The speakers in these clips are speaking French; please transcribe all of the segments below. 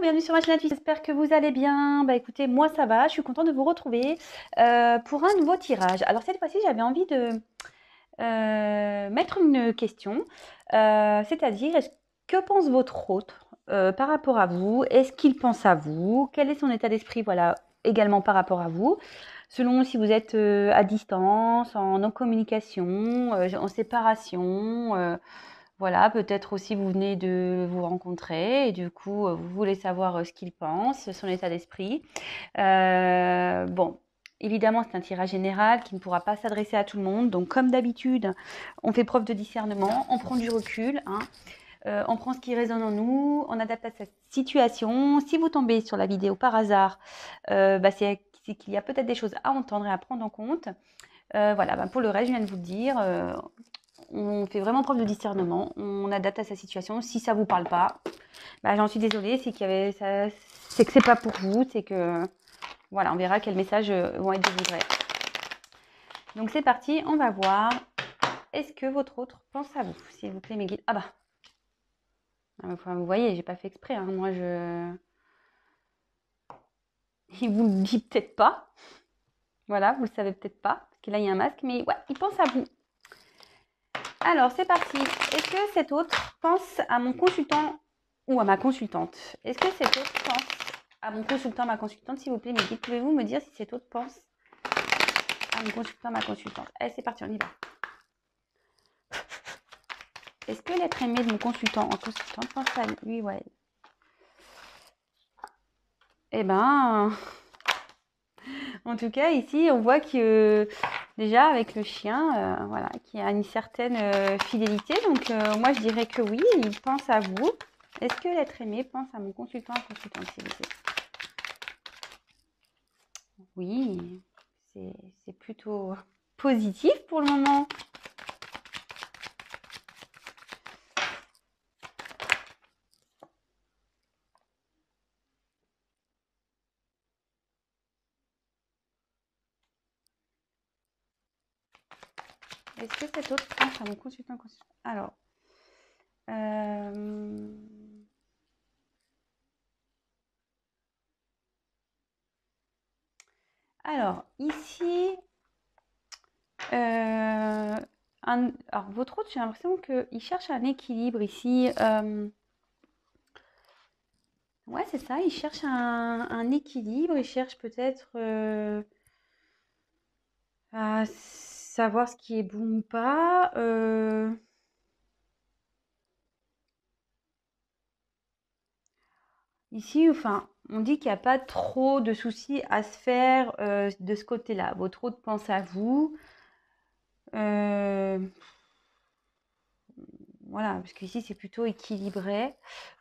bienvenue sur ma chaîne Twitch, j'espère que vous allez bien. Bah écoutez, moi ça va, je suis contente de vous retrouver pour un nouveau tirage. Alors cette fois-ci, j'avais envie de mettre une question, c'est-à-dire, que pense votre hôte par rapport à vous? Est-ce qu'il pense à vous? Quel est son état d'esprit, voilà, également par rapport à vous? Selon si vous êtes à distance, en non-communication, en séparation, voilà, peut-être aussi vous venez de vous rencontrer et du coup, vous voulez savoir ce qu'il pense, son état d'esprit. Bon, évidemment, c'est un tirage général qui ne pourra pas s'adresser à tout le monde. Donc, comme d'habitude, on fait preuve de discernement, on prend du recul, hein, on prend ce qui résonne en nous, on adapte à sa situation. Si vous tombez sur la vidéo par hasard, c'est qu'il y a peut-être des choses à entendre et à prendre en compte. Voilà, pour le reste, je viens de vous le dire. On fait vraiment preuve de discernement, on adapte à sa situation. Si ça vous parle pas, j'en suis désolée, c'est c'est que c'est pas pour vous, c'est que voilà, on verra quels messages vont être délivrés. Donc c'est parti, on va voir. Est-ce que votre autre pense à vous, s'il vous plaît, mes guides? Vous voyez, j'ai pas fait exprès, hein. Moi il vous le dit peut-être pas. Voilà, vous le savez peut-être pas, parce que là il y a un masque, mais ouais, il pense à vous. Alors, c'est parti. Est-ce que cet autre pense à mon consultant ou à ma consultante? Est-ce que cet autre pense à mon consultant, ma consultante? S'il vous plaît, Mehdi, pouvez-vous me dire si cet autre pense à mon consultant, ma consultante? Allez, c'est parti, on y va. Est-ce que l'être aimé de mon consultant en consultante pense à lui ou à elle? Eh ben, en tout cas, ici, on voit que déjà avec le chien, voilà, qu'il y a une certaine fidélité. Donc, moi, je dirais que oui, il pense à vous. Est-ce que l'être aimé pense à mon consultant, consultante, s'il vous plaît? Oui, c'est plutôt positif pour le moment. Est-ce que cet autre pense à mon consultant, consultant? Alors, ici, alors votre autre, j'ai l'impression qu'il cherche un équilibre ici. Ouais, c'est ça, il cherche un équilibre, il cherche peut-être à savoir ce qui est bon ou pas. Ici, enfin, on dit qu'il n'y a pas trop de soucis à se faire de ce côté-là. Votre hôte pense à vous. Euh, voilà, parce qu'ici, c'est plutôt équilibré.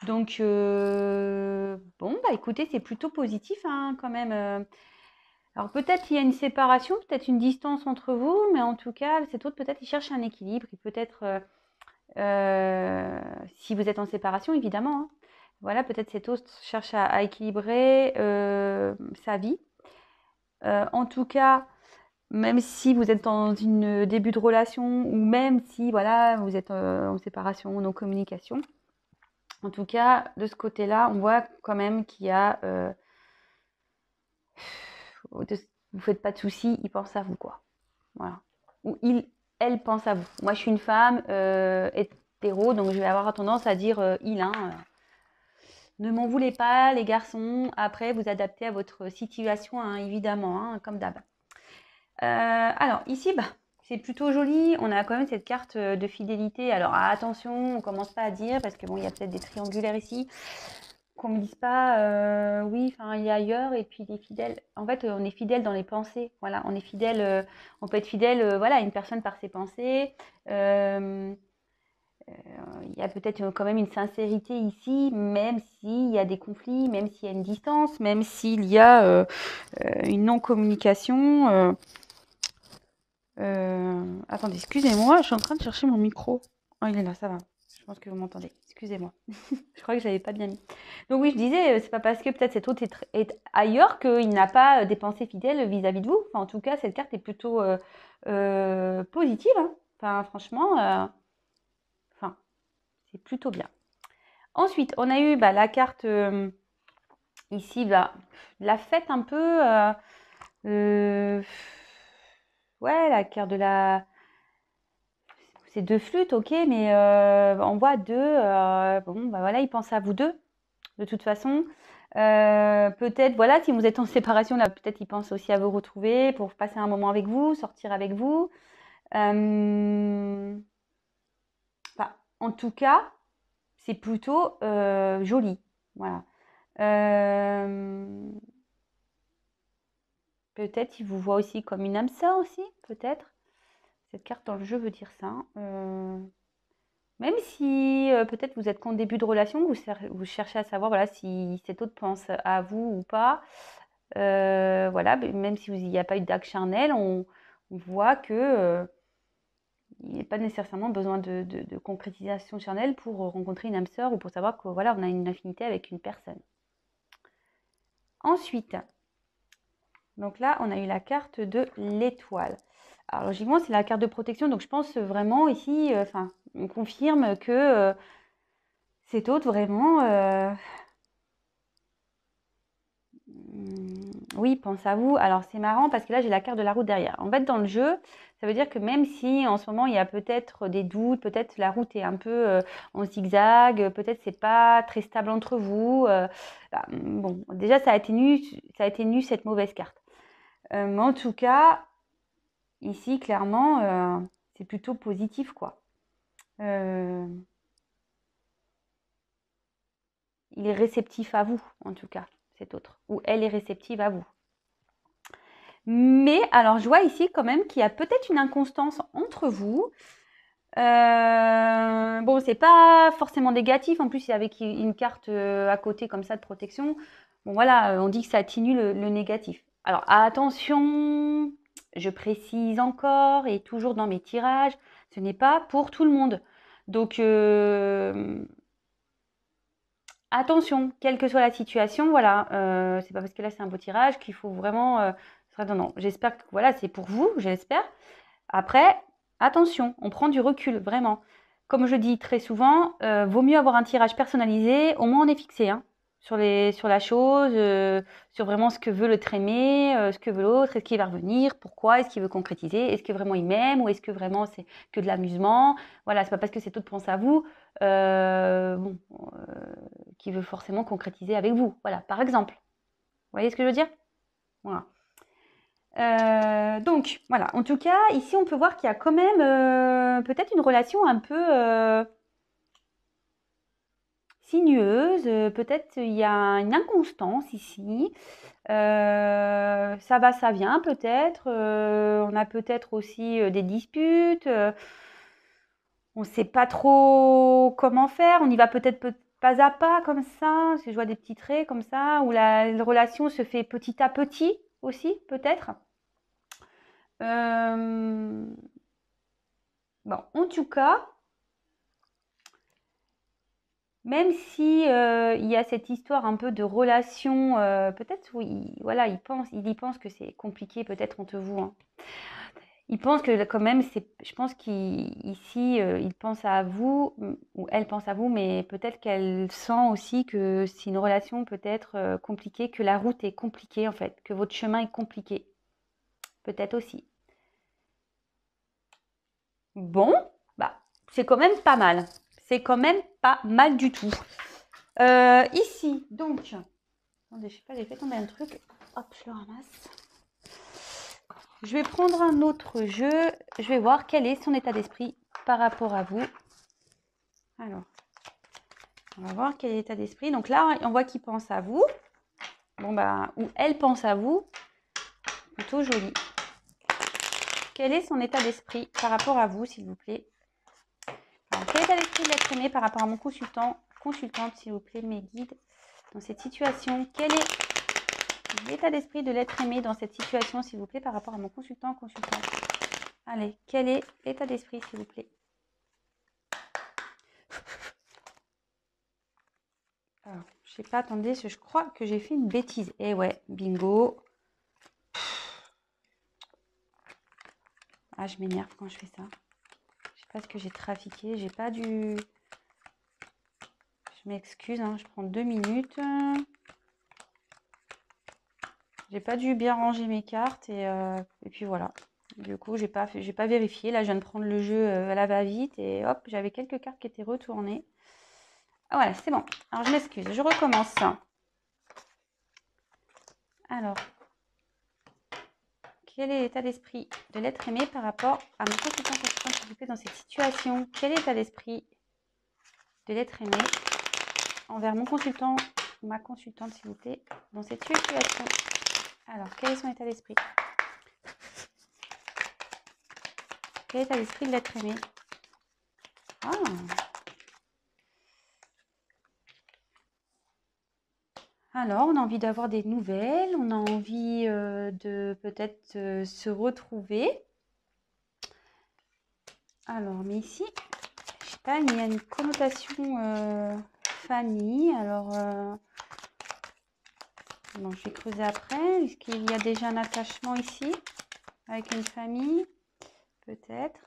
Donc, bon, écoutez, c'est plutôt positif hein, quand même. Alors, peut-être il y a une séparation, peut-être une distance entre vous, mais en tout cas, cet autre, peut-être, il cherche un équilibre. Il peut-être, si vous êtes en séparation, évidemment, hein. Voilà, peut-être cet autre cherche à équilibrer sa vie. En tout cas, même si vous êtes dans une début de relation ou même si voilà, vous êtes en séparation, non communication, en tout cas, de ce côté-là, on voit quand même qu'il y a... vous faites pas de soucis, il pense à vous, quoi. Voilà. Ou elle pense à vous. Moi, je suis une femme hétéro, donc je vais avoir tendance à dire il, hein. Ne m'en voulez pas, les garçons. Après, vous adaptez à votre situation, hein, évidemment, hein, comme d'hab. Alors, ici, c'est plutôt joli. On a quand même cette carte de fidélité. Alors, attention, on commence pas à dire, parce que bon, il y a peut-être des triangulaires ici, qu'on me dise pas, oui, enfin, il y a ailleurs, et puis les fidèles. En fait, on est fidèle dans les pensées. Voilà, on est fidèle, on peut être fidèle, voilà, à une personne par ses pensées. Il y a peut-être quand même une sincérité ici, même s'il y a des conflits, même s'il y a une distance, même s'il y a une non-communication. Attendez, excusez-moi, je suis en train de chercher mon micro. Oh, il est là, ça va. Je pense que vous m'entendez. Excusez-moi. Je crois que je l'avais pas bien mis. Donc oui, je disais, c'est pas parce que peut-être cet autre est ailleurs qu'il n'a pas des pensées fidèles vis-à-vis de vous. Enfin, en tout cas, cette carte est plutôt positive, hein. Enfin, franchement, enfin, c'est plutôt bien. Ensuite, on a eu la carte Ici, bah, la fête un peu. Euh, ouais, la carte de la. C'est deux flûtes, ok, mais on voit deux. Bon, bah voilà, il pense à vous deux, de toute façon. Peut-être, voilà, si vous êtes en séparation, là, peut-être il pense aussi à vous retrouver pour passer un moment avec vous, sortir avec vous. Enfin, en tout cas, c'est plutôt joli. Voilà. Euh, Peut-être il vous voit aussi comme une âme sœur aussi, peut-être. Cette carte dans le jeu veut dire ça. Même si peut-être vous êtes qu'en début de relation, vous cherchez à savoir voilà, si cet autre pense à vous ou pas. Voilà, même si il n'y a pas eu d'acte charnel, on voit que il n'y a pas nécessairement besoin de concrétisation charnelle pour rencontrer une âme sœur ou pour savoir que voilà, on a une affinité avec une personne. Ensuite, donc là, on a eu la carte de l'étoile. Alors logiquement, c'est la carte de protection, donc je pense vraiment ici, enfin, on confirme que cet autre vraiment, oui, pense à vous. Alors c'est marrant parce que là, j'ai la carte de la route derrière. En fait, dans le jeu, ça veut dire que même si en ce moment, il y a peut-être des doutes, peut-être la route est un peu en zigzag, peut-être c'est pas très stable entre vous. Bah, bon, déjà, ça a été nu cette mauvaise carte. Mais en tout cas, ici, clairement, c'est plutôt positif, quoi. Euh, il est réceptif à vous, en tout cas, cet autre. Ou elle est réceptive à vous. Mais alors, je vois ici quand même qu'il y a peut-être une inconstance entre vous. Bon, c'est pas forcément négatif. En plus, avec une carte à côté comme ça de protection. Bon, voilà, on dit que ça atténue le négatif. Alors, attention, je précise encore et toujours dans mes tirages, ce n'est pas pour tout le monde. Donc, attention, quelle que soit la situation, voilà, c'est pas parce que là c'est un beau tirage qu'il faut vraiment. Non, non, j'espère que voilà, c'est pour vous, j'espère. Après, attention, on prend du recul, vraiment. Comme je dis très souvent, vaut mieux avoir un tirage personnalisé, au moins on est fixé hein, sur la chose, sur vraiment ce que veut le aimé, ce que veut l'autre, est-ce qu'il va revenir, pourquoi, est-ce qu'il veut concrétiser, est-ce que vraiment il m'aime ou est-ce que vraiment c'est que de l'amusement. Voilà, c'est pas parce que cet autre pense à vous, bon, qui veut forcément concrétiser avec vous. Voilà, par exemple. Vous voyez ce que je veux dire? Voilà. Donc, voilà. En tout cas, ici, on peut voir qu'il y a quand même peut-être une relation un peu sinueuse. Peut-être il y a une inconstance ici. Ça va, ça vient peut-être. On a peut-être aussi des disputes. On ne sait pas trop comment faire. On y va peut-être pas à pas comme ça. Je vois des petits traits comme ça, où la relation se fait petit à petit aussi, peut-être. Euh, Bon, en tout cas, même si il y a cette histoire un peu de relation, peut-être oui, voilà, il y pense que c'est compliqué peut-être entre vous. Hein. Il pense que quand même, je pense qu'ici, il pense à vous ou elle pense à vous, mais peut-être qu'elle sent aussi que c'est une relation peut-être compliquée, que la route est compliquée en fait, que votre chemin est compliqué, peut-être aussi. Bon, bah, c'est quand même pas mal. C'est quand même pas mal du tout. Ici, donc, attendez, je sais pas, j'ai fait tomber un truc. Hop, je le ramasse. Je vais prendre un autre jeu. Je vais voir quel est son état d'esprit par rapport à vous. Alors, on va voir quel est l'état d'esprit. Donc là, on voit qu'il pense à vous. Bon, bah, ou elle pense à vous. Plutôt joli. Quel est son état d'esprit par rapport à vous, s'il vous plaît? Alors, quel état d'esprit de l'être aimé par rapport à mon consultante, s'il vous plaît, mes guides, dans cette situation? Quel est l'état d'esprit de l'être aimé dans cette situation, s'il vous plaît, par rapport à mon consultante? Allez, quel est l'état d'esprit, s'il vous plaît? Alors, je sais pas, attendez, je crois que j'ai fait une bêtise. Eh ouais, bingo. Ah, je m'énerve quand je fais ça. Je sais pas ce que j'ai trafiqué. J'ai pas dû... Je m'excuse, hein, je prends 2 minutes. J'ai pas dû bien ranger mes cartes et puis voilà. Du coup, j'ai pas vérifié. Là, je viens de prendre le jeu à la va-vite et hop, j'avais quelques cartes qui étaient retournées. Ah voilà, c'est bon. Alors, je m'excuse, je recommence. Alors, quel est l'état d'esprit de l'être aimé par rapport à mon consultant s'il vous plaît, dans cette situation? Quel est l'état d'esprit de l'être aimé envers mon consultant, ma consultante, s'il vous plaît, dans cette situation? Alors, quel est son état d'esprit? Quel est l'état d'esprit de l'être aimé? Ah. Alors, on a envie d'avoir des nouvelles, on a envie de peut-être se retrouver. Alors, mais ici, je sais pas, il y a une connotation famille. Alors, bon, je vais creuser après. Est-ce qu'il y a déjà un attachement ici avec une famille? Peut-être.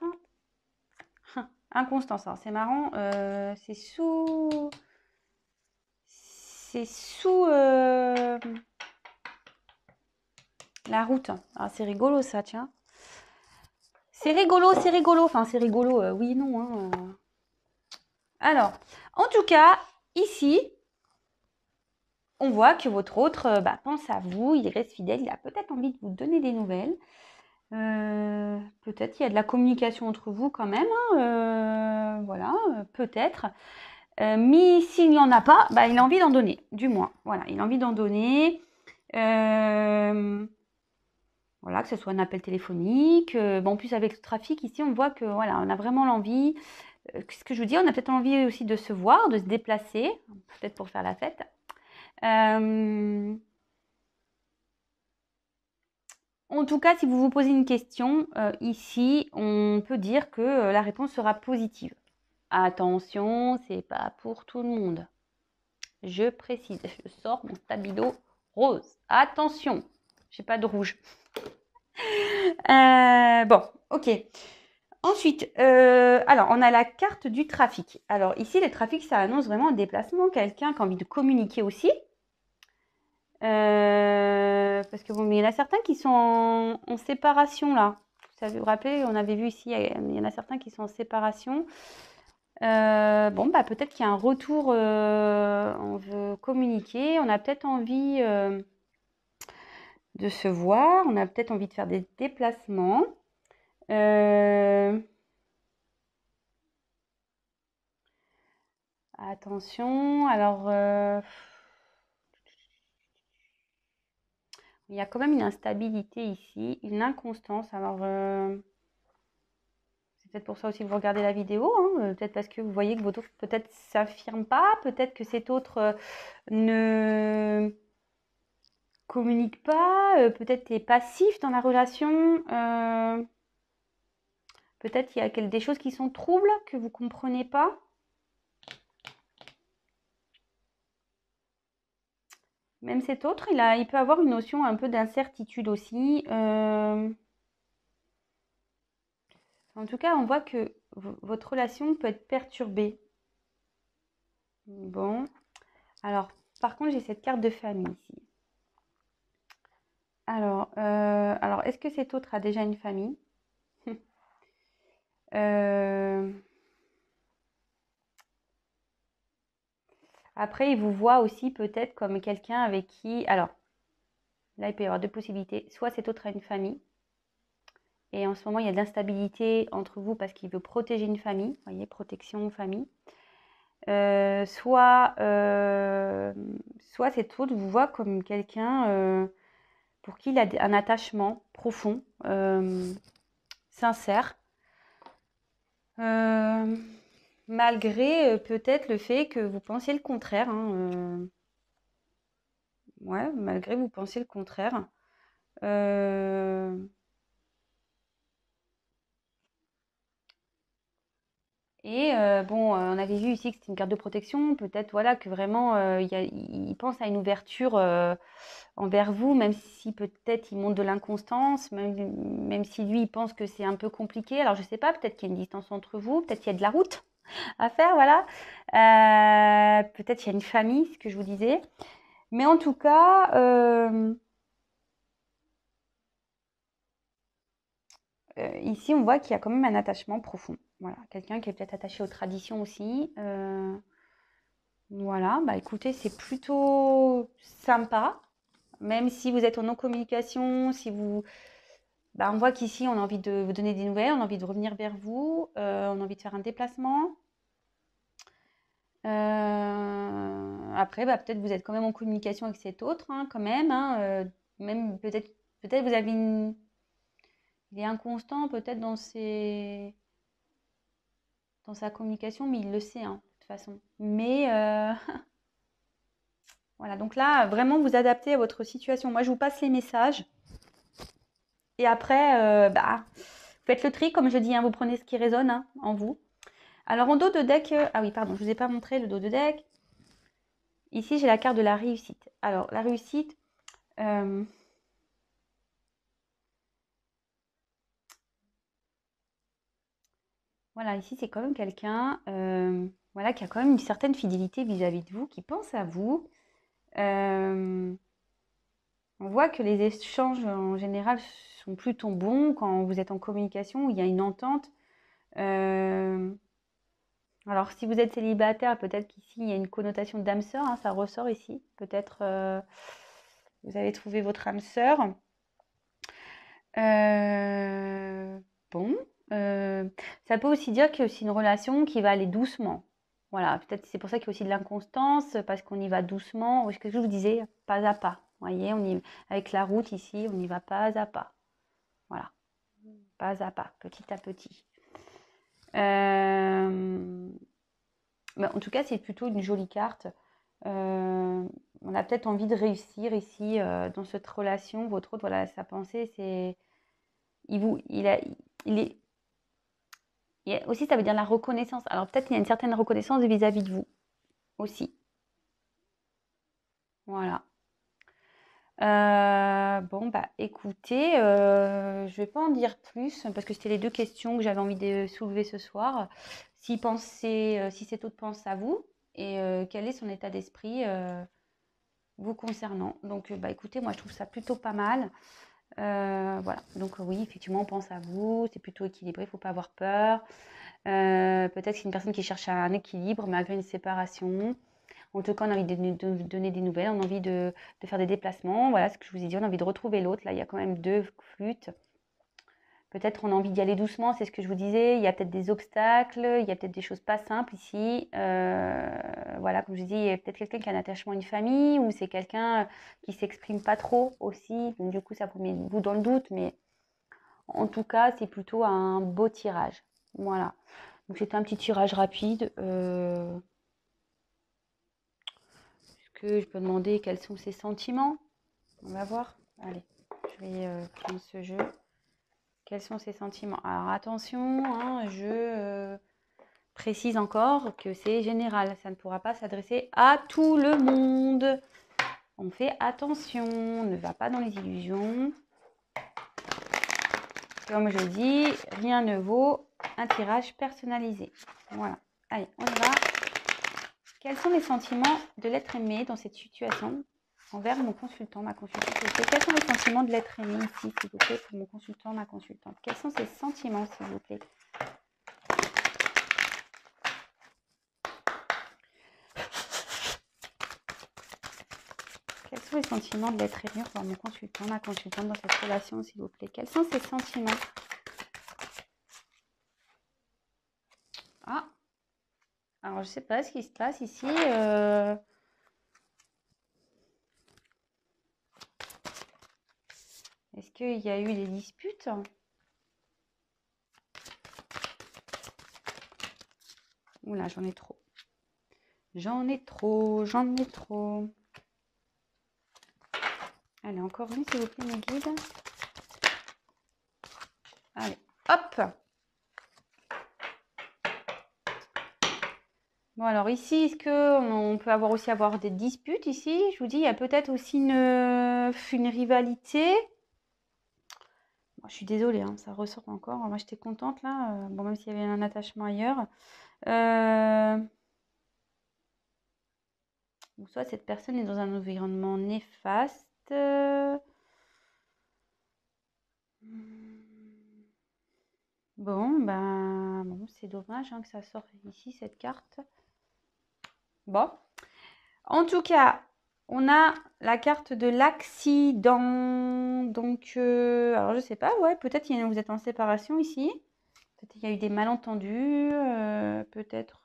Inconstance, alors c'est marrant, c'est sous la route. Ah, c'est rigolo ça, tiens. C'est rigolo, c'est rigolo. Enfin, c'est rigolo, oui, non. Hein. Alors, en tout cas, ici, on voit que votre autre pense à vous, il reste fidèle, il a peut-être envie de vous donner des nouvelles. Peut-être qu'il y a de la communication entre vous quand même. Hein, voilà, peut-être. Mais s'il n'y en a pas, il a envie d'en donner, du moins. Voilà, il a envie d'en donner. Voilà, que ce soit un appel téléphonique. En plus, avec le trafic, ici, on voit que voilà, on a vraiment l'envie. Ce que je vous dis, on a peut-être envie aussi de se voir, de se déplacer, peut-être pour faire la fête. En tout cas, si vous vous posez une question, ici, on peut dire que la réponse sera positive. Attention, c'est pas pour tout le monde. Je précise, je sors mon stabilo rose. Attention, j'ai pas de rouge. Bon, ok. Ensuite, alors on a la carte du trafic. Alors ici, le trafic, ça annonce vraiment un déplacement, quelqu'un qui a envie de communiquer aussi. Parce que bon, mais il y en a certains qui sont en séparation là. Vous vous rappelez, on avait vu ici, il y en a certains qui sont en séparation. Peut-être qu'il y a un retour, on veut communiquer, on a peut-être envie de se voir, on a peut-être envie de faire des déplacements. Attention, alors il y a quand même une instabilité ici, une inconstance. Alors c'est peut-être pour ça aussi que vous regardez la vidéo, hein, peut-être parce que vous voyez que votre autre peut-être s'affirme pas, peut-être que cet autre ne communique pas, peut-être est passif dans la relation. Peut-être qu'il y a des choses qui sont troubles, que vous ne comprenez pas. Même cet autre, il peut avoir une notion un peu d'incertitude aussi. En tout cas, on voit que votre relation peut être perturbée. Bon. Alors, par contre, j'ai cette carte de famille ici. Alors est-ce que cet autre a déjà une famille? Après, il vous voit aussi peut-être comme quelqu'un avec qui... Alors, là, il peut y avoir deux possibilités. Soit cet autre a une famille, et en ce moment, il y a de l'instabilité entre vous parce qu'il veut protéger une famille. Vous voyez, protection, famille. Soit cet autre vous voit comme quelqu'un pour qui il a un attachement profond, sincère. Malgré peut-être le fait que vous pensiez le contraire. Hein, ouais, malgré vous pensiez le contraire. Et on avait vu ici que c'était une carte de protection. Peut-être voilà, que vraiment, il pense à une ouverture envers vous, même si peut-être il montre de l'inconstance, même si lui, il pense que c'est un peu compliqué. Alors, je ne sais pas, peut-être qu'il y a une distance entre vous, peut-être qu'il y a de la route à faire, voilà. Peut-être qu'il y a une famille, ce que je vous disais. Mais en tout cas, ici, on voit qu'il y a quand même un attachement profond. Voilà, quelqu'un qui est peut-être attaché aux traditions aussi. Voilà, bah écoutez, c'est plutôt sympa. Même si vous êtes en non-communication, si vous... Bah, on voit qu'ici, on a envie de vous donner des nouvelles, on a envie de revenir vers vous, on a envie de faire un déplacement. Après, bah, peut-être vous êtes quand même en communication avec cet autre, hein, quand même. Hein, même peut-être vous avez une... Il est inconstant peut-être dans sa communication, mais il le sait, hein, de toute façon. Mais voilà, donc là, vraiment vous adaptez à votre situation. Moi, je vous passe les messages. Et après, bah, faites le tri, comme je dis, hein, vous prenez ce qui résonne hein, en vous. Alors en dos de deck, ah oui, pardon, je ne vous ai pas montré le dos de deck. Ici, j'ai la carte de la réussite. Alors, la réussite, voilà, ici, c'est quand même quelqu'un voilà, qui a quand même une certaine fidélité vis-à-vis de vous, qui pense à vous. On voit que les échanges, en général, sont plutôt bons quand vous êtes en communication, où il y a une entente. Alors, si vous êtes célibataire, peut-être qu'ici, il y a une connotation d'âme sœur, hein, ça ressort ici. Peut-être vous avez trouvé votre âme sœur. Bon, ça peut aussi dire que c'est une relation qui va aller doucement. Voilà, peut-être c'est pour ça qu'il y a aussi de l'inconstance, parce qu'on y va doucement. Ce que je vous disais, pas à pas. Vous voyez, avec la route ici, on y va pas à pas. Voilà, pas à pas, petit à petit. Mais en tout cas, c'est plutôt une jolie carte. On a peut-être envie de réussir ici dans cette relation. Votre autre, voilà, sa pensée, c'est il est aussi, ça veut dire la reconnaissance. Alors peut-être qu'il y a une certaine reconnaissance vis-à-vis de vous aussi. Voilà. Bon, bah écoutez, je vais pas en dire plus parce que c'était les deux questions que j'avais envie de soulever ce soir. Si cet autre pense à vous et quel est son état d'esprit vous concernant. Donc, bah écoutez, moi je trouve ça plutôt pas mal. Voilà. Donc oui, effectivement, on pense à vous. C'est plutôt équilibré. Il ne faut pas avoir peur. Peut-être que c'est une personne qui cherche un équilibre malgré une séparation. En tout cas, on a envie de donner des nouvelles, on a envie de faire des déplacements. Voilà ce que je vous ai dit, on a envie de retrouver l'autre. Là, il y a quand même deux flûtes. Peut-être on a envie d'y aller doucement, c'est ce que je vous disais. Il y a peut-être des obstacles, il y a peut-être des choses pas simples ici. Voilà, comme je dis, il y a peut-être quelqu'un qui a un attachement à une famille ou c'est quelqu'un qui s'exprime pas trop aussi. Donc, du coup, ça vous met vous dans le doute, mais en tout cas, c'est plutôt un beau tirage. Voilà. Donc, c'était un petit tirage rapide. Est-ce que je peux demander quels sont ses sentiments? On va voir. Allez, je vais prendre ce jeu. Quels sont ses sentiments? Alors attention, hein, je précise encore que c'est général. Ça ne pourra pas s'adresser à tout le monde. On fait attention, on ne va pas dans les illusions. Comme je dis, rien ne vaut un tirage personnalisé. Voilà. Allez, on y va. Quels sont les sentiments de l'être aimé dans cette situation envers mon consultant, ma consultante? Quels sont les sentiments de l'être aimé ici, s'il vous plaît, pour mon consultant, ma consultante? Quels sont ces sentiments, s'il vous plaît? Quels sont les sentiments de l'être aimé pour mon consultant, ma consultante dans cette relation, s'il vous plaît? Quels sont ces sentiments? Ah, alors je ne sais pas ce qui se passe ici. Est-ce qu'il y a eu des disputes? Oula, j'en ai trop. J'en ai trop, j'en ai trop. Allez, encore une, s'il vous plaît, mes guides. Allez, hop! Bon, alors ici, est-ce qu'on peut avoir des disputes ici? Je vous dis, il y a peut-être aussi une rivalité. Bon, je suis désolée, hein, ça ressort encore. Moi, j'étais contente là. Bon, même s'il y avait un attachement ailleurs. Soit cette personne est dans un environnement néfaste. Bon, c'est dommage hein, que ça sorte ici, cette carte. Bon. En tout cas, on a la carte de l'accident. Donc, alors je sais pas, ouais, peut-être vous êtes en séparation ici. Peut-être il y a eu des malentendus. Peut-être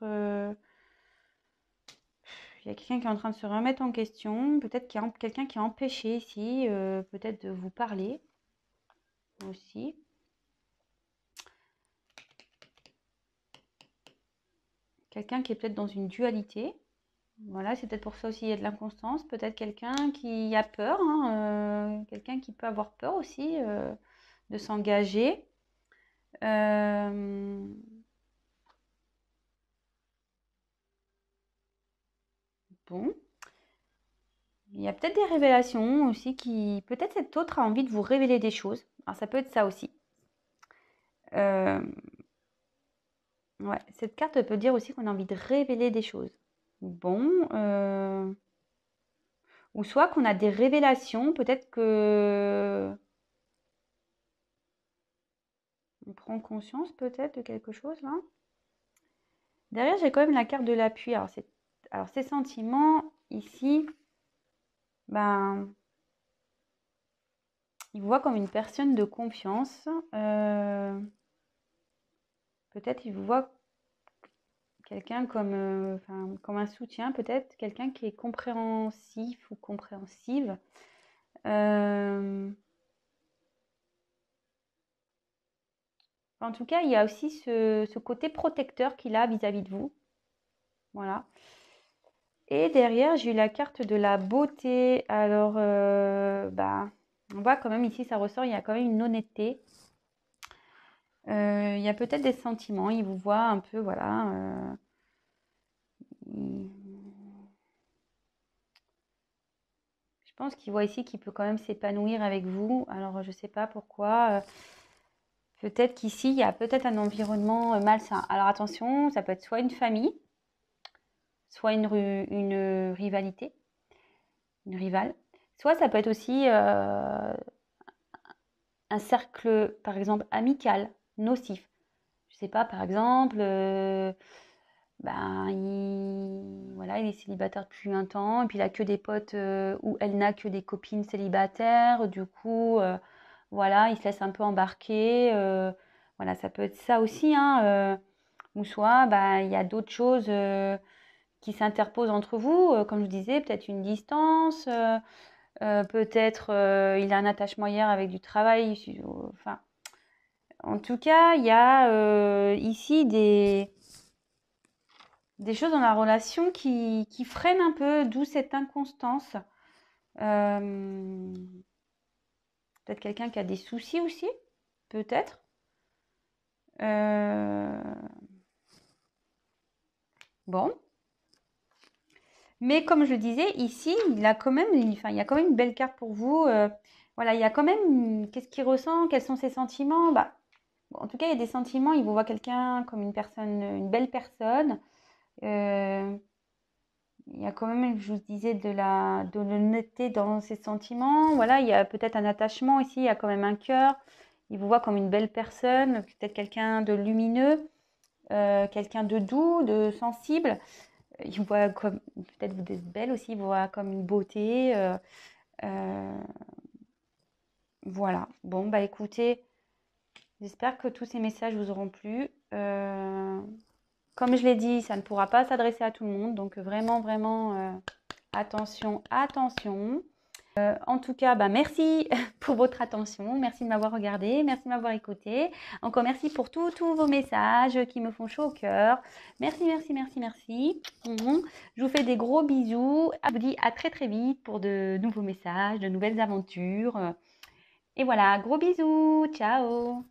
il y a quelqu'un qui est en train de se remettre en question. Peut-être qu'il y a quelqu'un qui a empêché ici, peut-être de vous parler aussi. Quelqu'un qui est peut-être dans une dualité. Voilà, c'est peut-être pour ça aussi il y a de l'inconstance. Peut-être quelqu'un qui a peur, hein, quelqu'un qui peut avoir peur aussi de s'engager. Bon, il y a peut-être des révélations aussi qui... Peut-être cet autre a envie de vous révéler des choses. Alors ça peut être ça aussi. Euh, ouais, cette carte peut dire aussi qu'on a envie de révéler des choses. Bon, ou soit qu'on a des révélations, peut-être que on prend conscience peut-être de quelque chose là. Derrière, j'ai quand même la carte de l'appui. Alors ces sentiments ici, ben, il vous voit comme une personne de confiance. Peut-être il vous voit quelqu'un comme, comme un soutien, peut-être quelqu'un qui est compréhensif ou compréhensive. En tout cas, il y a aussi ce côté protecteur qu'il a vis-à-vis de vous. Voilà. Et derrière, j'ai eu la carte de la beauté. Alors, on voit quand même ici, ça ressort, il y a quand même une honnêteté. Il y a peut-être des sentiments. Il vous voit un peu, voilà. Je pense qu'il voit ici qu'il peut quand même s'épanouir avec vous. Alors, je ne sais pas pourquoi. Peut-être qu'ici, il y a peut-être un environnement malsain. Alors, attention, ça peut être soit une famille, soit une rivalité, une rivale. Soit ça peut être aussi un cercle, par exemple, amical, nocif. Je sais pas, par exemple, voilà, il est célibataire depuis un temps, et puis il a que des potes, ou elle n'a que des copines célibataires, du coup, voilà, il se laisse un peu embarquer, voilà, ça peut être ça aussi, hein, ou soit, il y a d'autres choses qui s'interposent entre vous, comme je disais, peut-être une distance, peut-être il a un attachement hier avec du travail, enfin, en tout cas, il y a ici des choses dans la relation qui freinent un peu, d'où cette inconstance. Peut-être quelqu'un qui a des soucis aussi, peut-être. Bon. Mais comme je disais, ici, il y a quand même une belle carte pour vous. Voilà, il y a quand même, qu'est-ce qu'il ressent, quels sont ses sentiments. En tout cas, il y a des sentiments, il vous voit quelqu'un comme une personne, une belle personne. Il y a quand même, je vous disais, de l'honnêteté dans ses sentiments. Voilà, il y a peut-être un attachement ici, il y a quand même un cœur. Il vous voit comme une belle personne, peut-être quelqu'un de lumineux, quelqu'un de doux, de sensible. Il vous voit comme, peut-être vous êtes belle aussi, il vous voit comme une beauté. Voilà. Bon, écoutez, j'espère que tous ces messages vous auront plu. Comme je l'ai dit, ça ne pourra pas s'adresser à tout le monde, donc vraiment, vraiment, attention, attention. En tout cas, merci pour votre attention, merci de m'avoir regardé, merci de m'avoir écouté. Encore merci pour tous vos messages qui me font chaud au cœur. Merci, merci, merci, merci. Je vous fais des gros bisous. Je vous dis à très très vite pour de nouveaux messages, de nouvelles aventures. Et voilà, gros bisous, ciao.